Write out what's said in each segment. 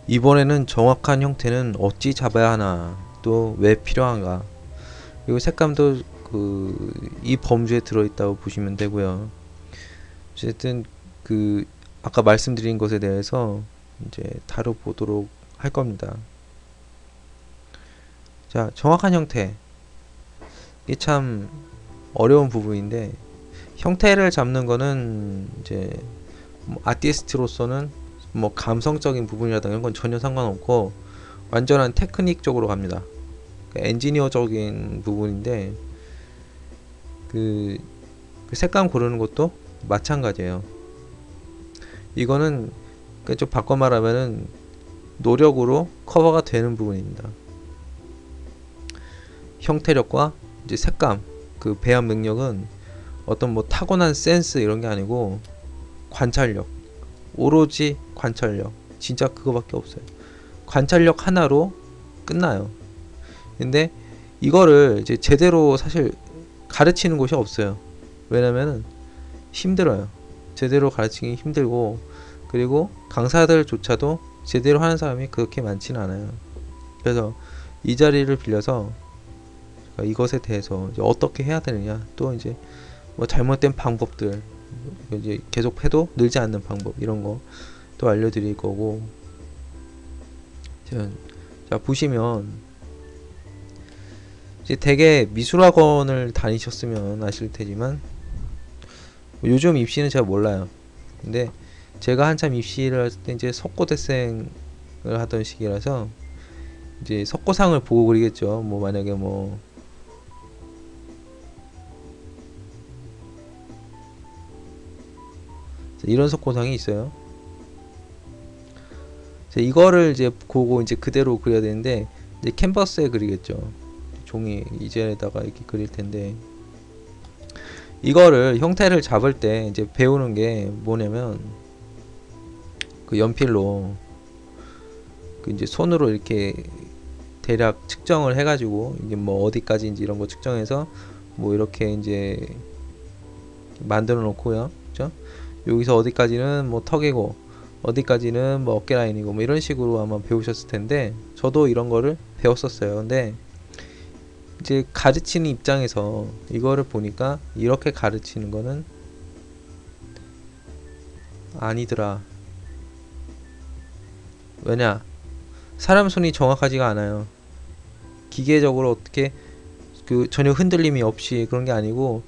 이번에는 정확한 형태는 어찌 잡아야 하나, 또 왜 필요한가, 그리고 색감도 이 범주에 들어있다고 보시면 되고요. 어쨌든 그 아까 말씀드린 것에 대해서 이제 다뤄보도록 할 겁니다. 자, 정확한 형태. 이게 참 어려운 부분인데, 형태를 잡는 거는 이제 뭐 아티스트로서는 뭐 감성적인 부분이라든가 이런 건 전혀 상관없고 완전한 테크닉 쪽으로 갑니다. 그러니까 엔지니어적인 부분인데 그, 그 색감 고르는 것도 마찬가지예요. 이거는 좀 바꿔 말하면은 노력으로 커버가 되는 부분입니다. 형태력과 이제 색감, 그 배합 능력은 어떤 뭐 타고난 센스 이런 게 아니고 관찰력, 오로지 관찰력, 진짜 그거밖에 없어요. 관찰력 하나로 끝나요. 근데 이거를 이제 제대로 사실 가르치는 곳이 없어요. 왜냐면은 힘들어요. 제대로 가르치기 힘들고, 그리고 강사들조차도 제대로 하는 사람이 그렇게 많지는 않아요. 그래서 이 자리를 빌려서 이것에 대해서 이제 어떻게 해야 되느냐, 또 이제 뭐 잘못된 방법들, 이제 계속 해도 늘지 않는 방법, 이런 거 또 알려드릴 거고. 자, 보시면 이제 대개 미술학원을 다니셨으면 아실 테지만 요즘 입시는 제가 몰라요. 근데 제가 한참 입시를 할 때 이제 석고대생을 하던 시기라서 이제 석고상을 보고 그리겠죠. 뭐 만약에 뭐 이런 석고상이 있어요. 이거를 이제 보고 이제 그대로 그려야 되는데 이제 캔버스에 그리겠죠. 종이 이젤에다가 이렇게 그릴 텐데, 이거를 형태를 잡을 때 이제 배우는 게 뭐냐면 그 연필로 그 이제 손으로 이렇게 대략 측정을 해가지고 이게 뭐 어디까지인지 이런 거 측정해서 뭐 이렇게 이제 만들어 놓고요. 그죠? 여기서 어디까지는 뭐 턱이고 어디까지는 뭐 어깨 라인이고 뭐 이런 식으로 아마 배우셨을 텐데, 저도 이런 거를 배웠었어요. 근데 이제 가르치는 입장에서 이거를 보니까 이렇게 가르치는 거는 아니더라. 왜냐? 사람 손이 정확하지가 않아요. 기계적으로 어떻게 그 전혀 흔들림이 없이 그런 게 아니고,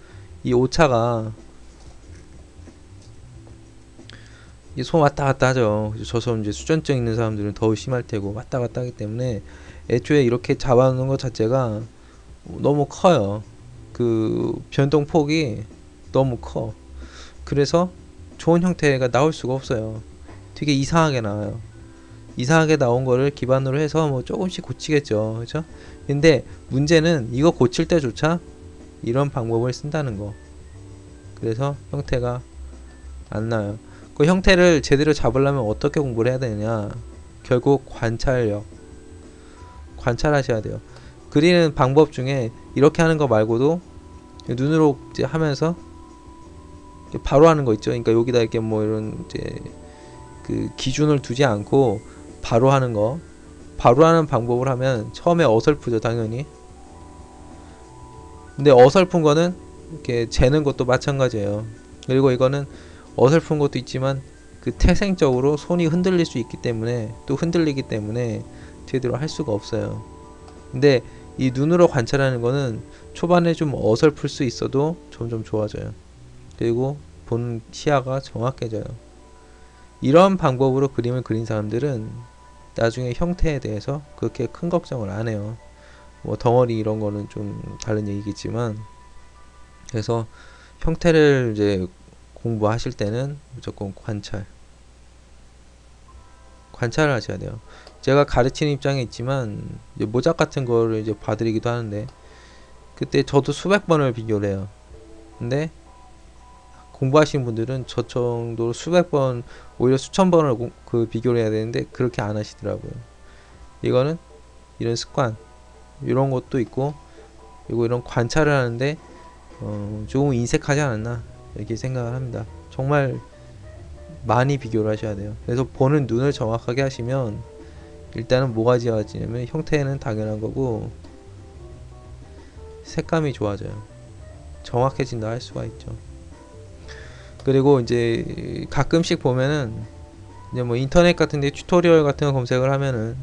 이 오차가 손 왔다 갔다 하죠. 저처럼 이제 수전증 있는 사람들은 더 심할 테고 왔다 갔다 하기 때문에 애초에 이렇게 잡아놓는 것 자체가 너무 커요. 그 변동폭이 너무 커. 그래서 좋은 형태가 나올 수가 없어요. 되게 이상하게 나와요. 이상하게 나온 거를 기반으로 해서 뭐 조금씩 고치겠죠. 그죠? 근데 문제는 이거 고칠 때조차 이런 방법을 쓴다는 거. 그래서 형태가 안 나요. 그 형태를 제대로 잡으려면 어떻게 공부를 해야 되느냐? 결국 관찰하셔야 돼요. 그리는 방법 중에 이렇게 하는 거 말고도 눈으로 이제 하면서 바로 하는 거 있죠. 그러니까 여기다 이렇게 뭐 이런 이제 그 기준을 두지 않고 바로 하는 거. 바로 하는 방법을 하면 처음에 어설프죠, 당연히. 근데 어설픈 거는 이렇게 재는 것도 마찬가지예요. 그리고 이거는 어설픈 것도 있지만 그 태생적으로 손이 흔들릴 수 있기 때문에, 또 흔들리기 때문에 제대로 할 수가 없어요. 근데 이 눈으로 관찰하는 거는 초반에 좀 어설플 수 있어도 점점 좋아져요. 그리고 보는 시야가 정확해져요. 이런 방법으로 그림을 그린 사람들은 나중에 형태에 대해서 그렇게 큰 걱정을 안 해요. 뭐 덩어리 이런 거는 좀 다른 얘기겠지만, 그래서 형태를 이제 공부하실 때는 무조건 관찰을 하셔야 돼요. 제가 가르치는 입장에 있지만 이제 모작 같은 거를 이제 봐드리기도 하는데, 그때 저도 수백 번을 비교를 해요. 근데 공부하시는 분들은 저 정도로 수백 번, 오히려 수천 번을 그 비교를 해야 되는데 그렇게 안 하시더라고요. 이거는 이런 습관, 이런 것도 있고, 그리고 이런 관찰을 하는데 조금 인색하지 않았나 이렇게 생각을 합니다. 정말 많이 비교를 하셔야 돼요. 그래서 보는 눈을 정확하게 하시면 일단은 뭐가 좋아지냐면 형태는 당연한 거고 색감이 좋아져요. 정확해진다 할 수가 있죠. 그리고 이제 가끔씩 보면은 이제 뭐 인터넷 같은데 튜토리얼 같은 거 검색을 하면은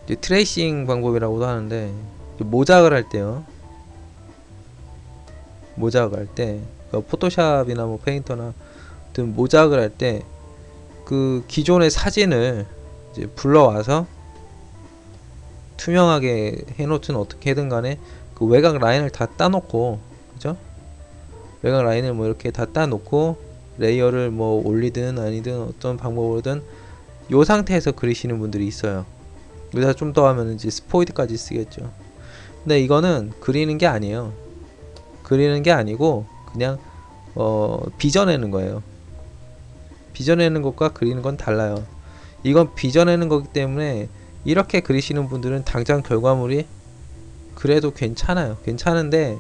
이제 트레이싱 방법이라고도 하는데 모작을 할 때요. 모작을 할 때 포토샵이나 뭐 페인터나 아무튼 모작을 할 때 그 기존의 사진을 이제 불러와서 투명하게 해놓든 어떻게든 간에 그 외곽 라인을 다 따놓고, 그죠? 외곽 라인을 뭐 이렇게 다 따놓고 레이어를 뭐 올리든 아니든 어떤 방법으로든 요 상태에서 그리시는 분들이 있어요. 여기다 좀 더 하면 이제 스포이드까지 쓰겠죠. 근데 이거는 그리는 게 아니에요. 그리는 게 아니고 그냥 빚어내는 거예요. 빚어내는 것과 그리는 건 달라요. 이건 빚어내는 거기 때문에 이렇게 그리시는 분들은 당장 결과물이 그래도 괜찮아요. 괜찮은데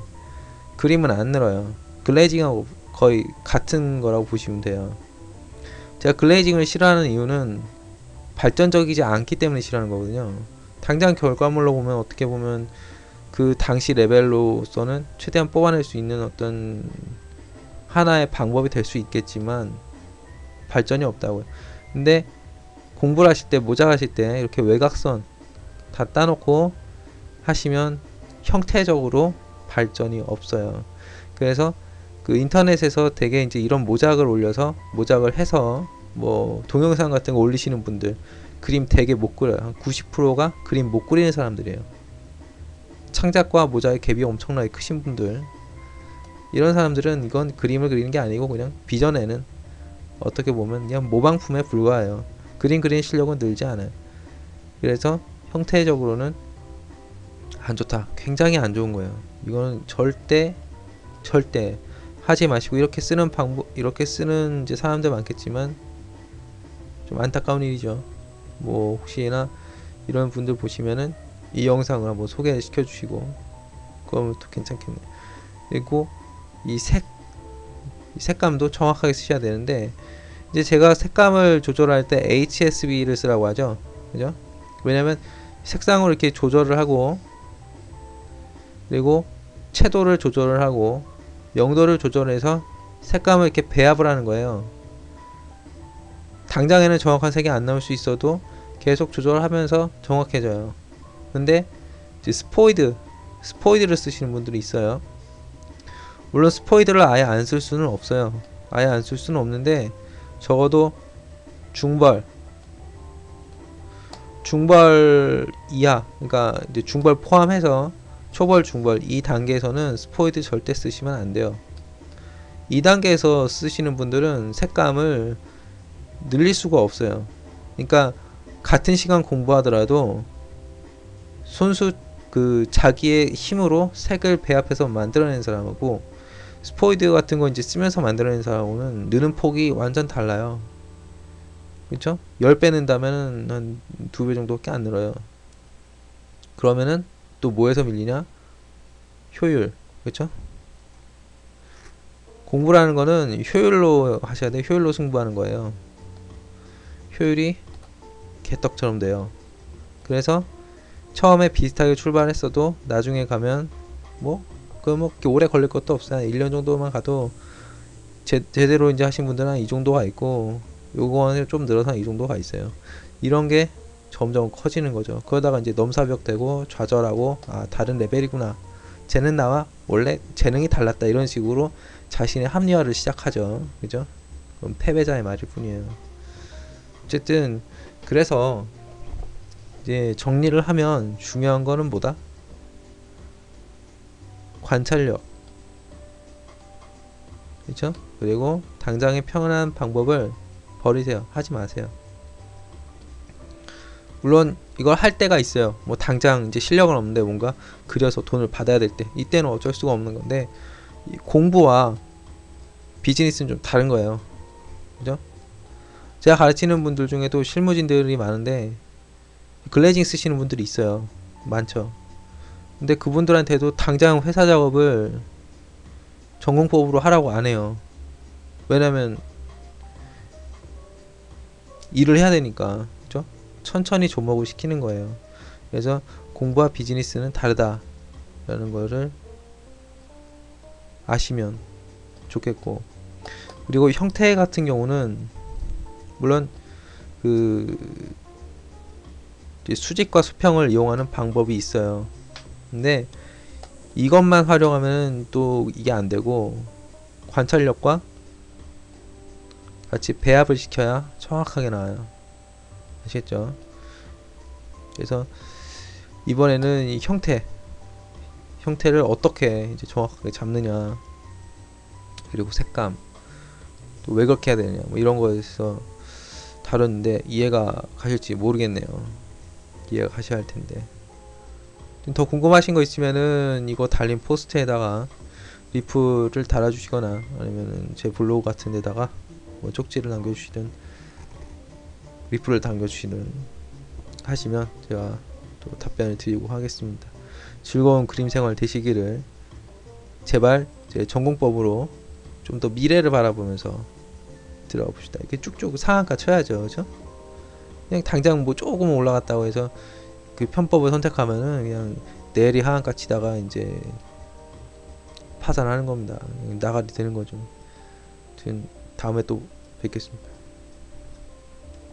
그림은 안 늘어요. 글레이징하고 거의 같은 거라고 보시면 돼요. 제가 글레이징을 싫어하는 이유는 발전적이지 않기 때문에 싫어하는 거거든요. 당장 결과물로 보면 어떻게 보면 그 당시 레벨로서는 최대한 뽑아낼 수 있는 어떤 하나의 방법이 될 수 있겠지만 발전이 없다고요. 근데 공부를 하실 때, 모작하실 때 이렇게 외곽선 다 따놓고 하시면 형태적으로 발전이 없어요. 그래서 그 인터넷에서 되게 이제 이런 모작을 올려서 모작을 해서 뭐 동영상 같은 거 올리시는 분들 그림 되게 못 그려요. 한 90%가 그림 못 그리는 사람들이에요. 창작과 모작의 갭이 엄청나게 크신 분들, 이런 사람들은 이건 그림을 그리는 게 아니고 그냥 빚어내는, 어떻게 보면 그냥 모방품에 불과해요. 그림 그리는 실력은 늘지 않아요. 그래서 형태적으로는 안 좋다. 굉장히 안 좋은 거예요. 이거는 절대 하지 마시고, 이렇게 쓰는 방법, 이렇게 쓰는 이제 사람들 많겠지만 좀 안타까운 일이죠. 뭐 혹시나 이런 분들 보시면은 이 영상을 한번 소개시켜 주시고 그러면 또 괜찮겠네요. 그리고 이 색감도 정확하게 쓰셔야 되는데, 이제 제가 색감을 조절할 때 HSB를 쓰라고 하죠. 그죠? 왜냐면 색상을 이렇게 조절을 하고, 그리고 채도를 조절을 하고, 명도를 조절해서 색감을 이렇게 배합을 하는 거예요. 당장에는 정확한 색이 안 나올 수 있어도 계속 조절을 하면서 정확해져요. 근데 이제 스포이드를 쓰시는 분들이 있어요. 물론 스포이드를 아예 안 쓸 수는 없어요. 아예 안 쓸 수는 없는데 적어도 중벌 이하, 그러니까 이제 중벌 포함해서 초벌, 중벌 이 단계에서는 스포이드 절대 쓰시면 안 돼요. 2단계에서 쓰시는 분들은 색감을 늘릴 수가 없어요. 그러니까 같은 시간 공부하더라도 손수 그 자기의 힘으로 색을 배합해서 만들어낸 사람하고 스포이드 같은 거 이제 쓰면서 만들어낸 사람하고는 느는 폭이 완전 달라요. 그쵸? 10배 는다면은 한 2배 정도밖에 안 늘어요. 그러면은 또 뭐에서 밀리냐? 효율. 그쵸? 공부라는 거는 효율로 하셔야 돼요. 효율로 승부하는 거예요. 효율이 개떡처럼 돼요. 그래서 처음에 비슷하게 출발했어도 나중에 가면 뭐 오래 걸릴 것도 없어요. 1년 정도만 가도 제대로 이제 하신 분들은 이 정도가 있고, 요거는 좀 늘어서 이 정도가 있어요. 이런 게 점점 커지는 거죠. 그러다가 이제 넘사벽 되고 좌절하고, 아 다른 레벨이구나, 쟤는 나와 원래 재능이 달랐다, 이런 식으로 자신의 합리화를 시작하죠. 그죠? 그럼 패배자의 말일 뿐이에요. 어쨌든 그래서 이제 정리를 하면 중요한 거는 뭐다? 관찰력. 그렇죠? 그리고 당장의 편한 방법을 버리세요. 하지 마세요. 물론 이걸 할 때가 있어요. 뭐 당장 이제 실력은 없는데 뭔가 그려서 돈을 받아야 될 때, 이때는 어쩔 수가 없는 건데, 공부와 비즈니스는 좀 다른 거예요. 그죠? 제가 가르치는 분들 중에도 실무진들이 많은데 글래징 쓰시는 분들이 있어요. 많죠. 근데 그분들한테도 당장 회사 작업을 전공법으로 하라고 안 해요. 왜냐면 일을 해야 되니까. 그죠? 천천히 접목을 시키는 거예요. 그래서 공부와 비즈니스는 다르다 라는 거를 아시면 좋겠고, 그리고 형태 같은 경우는 물론 그 수직과 수평을 이용하는 방법이 있어요. 근데 이것만 활용하면 또 이게 안 되고, 관찰력과 같이 배합을 시켜야 정확하게 나와요. 아시겠죠? 그래서 이번에는 이 형태를 어떻게 이제 정확하게 잡느냐, 그리고 색감, 또 왜 그렇게 해야 되느냐, 뭐 이런 거에서 다뤘는데 이해가 가실지 모르겠네요. 이해가 가셔야 할 텐데. 더 궁금하신 거 있으면은 이거 달린 포스트에다가 리플을 달아주시거나 아니면은 제 블로그 같은 데다가 뭐 쪽지를 남겨주시든 리플을 남겨주시든 하시면 제가 또 답변을 드리고 하겠습니다. 즐거운 그림 생활 되시기를. 제발 제 전공법으로 좀 더 미래를 바라보면서 들어가 봅시다. 이렇게 쭉쭉 상한가 쳐야죠, 그죠? 그냥 당장 뭐 조금 올라갔다고 해서 그 편법을 선택하면은 그냥 내리 하한가 치다가 이제 파산하는 겁니다. 나가리 되는 거죠. 다음에 또 뵙겠습니다.